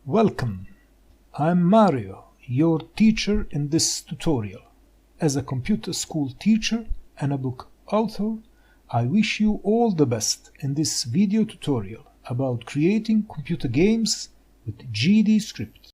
Welcome! I'm Mario, your teacher in this tutorial. As a computer school teacher and a book author, I wish you all the best in this video tutorial about creating computer games with GDScript.